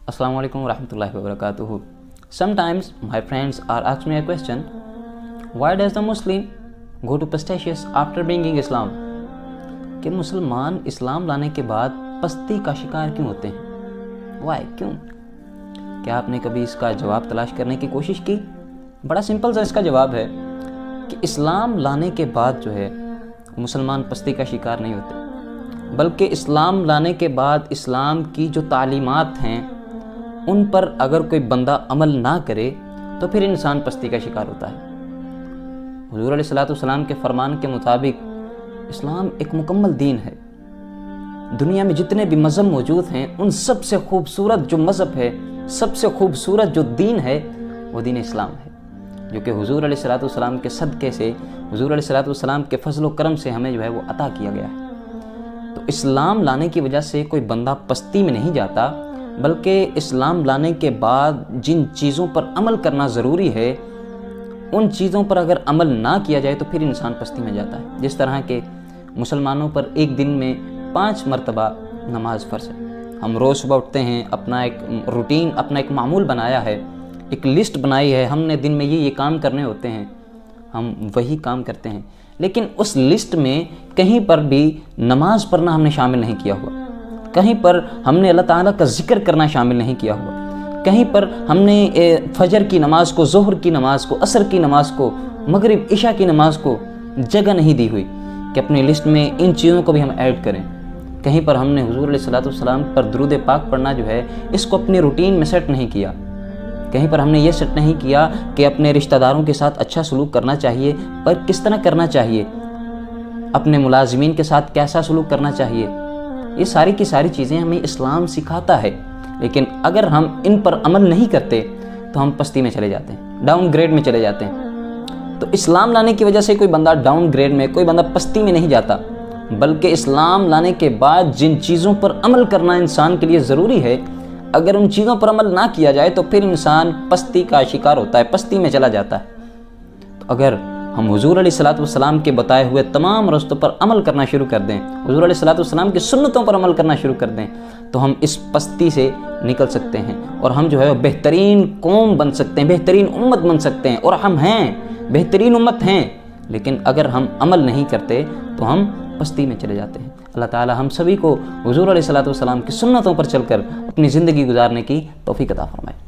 Assalamu alaikum warahmatullahi wabarakatuh. Sometimes my friends are asking me a question, why does the Muslim go to pastures after bringing Islam? کہ مسلمان اسلام لانے کے بعد پستی کا شکار کیوں ہوتے ہیں؟ Why؟ کیوں؟ کیا آپ نے کبھی اس کا جواب تلاش کرنے کی کوشش کی؟ بڑا سمپل سا اس کا جواب ہے کہ اسلام لانے کے بعد جو ہے مسلمان پستی کا شکار نہیں ہوتے، بلکہ اسلام لانے کے بعد اسلام کی جو تعلیمات ہیں ان پر اگر کوئی بندہ عمل نہ کرے تو پھر انسان پستی کا شکار ہوتا ہے۔ حضور علیہ السلام کے فرمان کے مطابق اسلام ایک مکمل دین ہے۔ دنیا میں جتنے بھی مذہب موجود ہیں ان سب سے خوبصورت جو مذہب ہے، سب سے خوبصورت جو دین ہے وہ دین اسلام ہے، جو کہ حضور علیہ السلام کے صدقے سے، حضور علیہ السلام کے فضل و کرم سے ہمیں جو ہے وہ عطا کیا گیا ہے۔ تو اسلام لانے کی وجہ سے کوئی بندہ پستی میں نہیں جاتا، بلکہ اسلام لانے کے بعد جن چیزوں پر عمل کرنا ضروری ہے ان چیزوں پر اگر عمل نہ کیا جائے تو پھر انسان پستی میں جاتا ہے۔ جس طرح کہ مسلمانوں پر ایک دن میں 5 مرتبہ نماز فرض ہے۔ ہم روز صبح اٹھتے ہیں، اپنا ایک روٹین، اپنا ایک معمول بنایا ہے، ایک لسٹ بنائی ہے، ہم نے دن میں یہ کام کرنے ہوتے ہیں، ہم وہی کام کرتے ہیں، لیکن اس لسٹ میں کہیں پر بھی نماز پڑھنا ہم نے شامل نہیں کیا ہوا، کہیں پر ہم نے اللہ تعالیٰ کا ذکر کرنا شامل نہیں کیا ہوا، کہیں پر ہم نے فجر کی نماز کو، ظہر کی نماز کو، عصر کی نماز کو، مغرب عشاء کی نماز کو جگہ نہیں دی ہوئی کہ اپنی لسٹ میں ان چیزوں کو بھی ہم ایڈ کریں۔ کہیں پر ہم نے حضور علیہ السلام پر درود پاک پڑھنا جو ہے اس کو اپنی روٹین میں سیٹ نہیں کیا، کہیں پر ہم نے یہ سیٹ نہیں کیا کہ اپنے رشتہ داروں کے ساتھ اچھا سلوک کرنا چاہیے، پر کس طرح کرنا چاہیے، اپنے ملازمین کے ساتھ کیسا سلوک کرنا چاہیے۔ یہ ساری کی ساری چیزیں ہمیں اسلام سکھاتا ہے، لیکن اگر ہم ان پر عمل نہیں کرتے تو ہم پستی میں چلے جاتے ہیں، ڈاؤن گریڈ میں چلے جاتے ہیں۔ تو اسلام لانے کی وجہ سے کوئی بندہ ڈاؤن گریڈ میں، کوئی بندہ پستی میں نہیں جاتا، بلکہ اسلام لانے کے بعد جن چیزوں پر عمل کرنا انسان کے لیے ضروری ہے، اگر ان چیزوں پر عمل نہ کیا جائے تو پھر انسان پستی کا شکار ہوتا ہے، پستی میں چلا جاتا ہے۔ تو اگر ہم حضور علیہ السلام کے بتائے ہوئے تمام رستوں پر عمل کرنا شروع کر دیں، حضور علیہ السلام کی سنتوں پر عمل کرنا شروع کر دیں، تو ہم اس پستی سے نکل سکتے ہیں اور ہم جو ہے بہترین قوم بن سکتے ہیں، بہترین امت بن سکتے ہیں، اور ہم ہیں بہترین امت ہیں، لیکن اگر ہم عمل نہیں کرتے تو ہم پستی میں چلے جاتے ہیں۔ اللہ تعالی ہم سبھی کو حضور علیہ السلام کی سنتوں پر چل کر اپنی زندگی گزارنے کی توفیق عطا فرمائے۔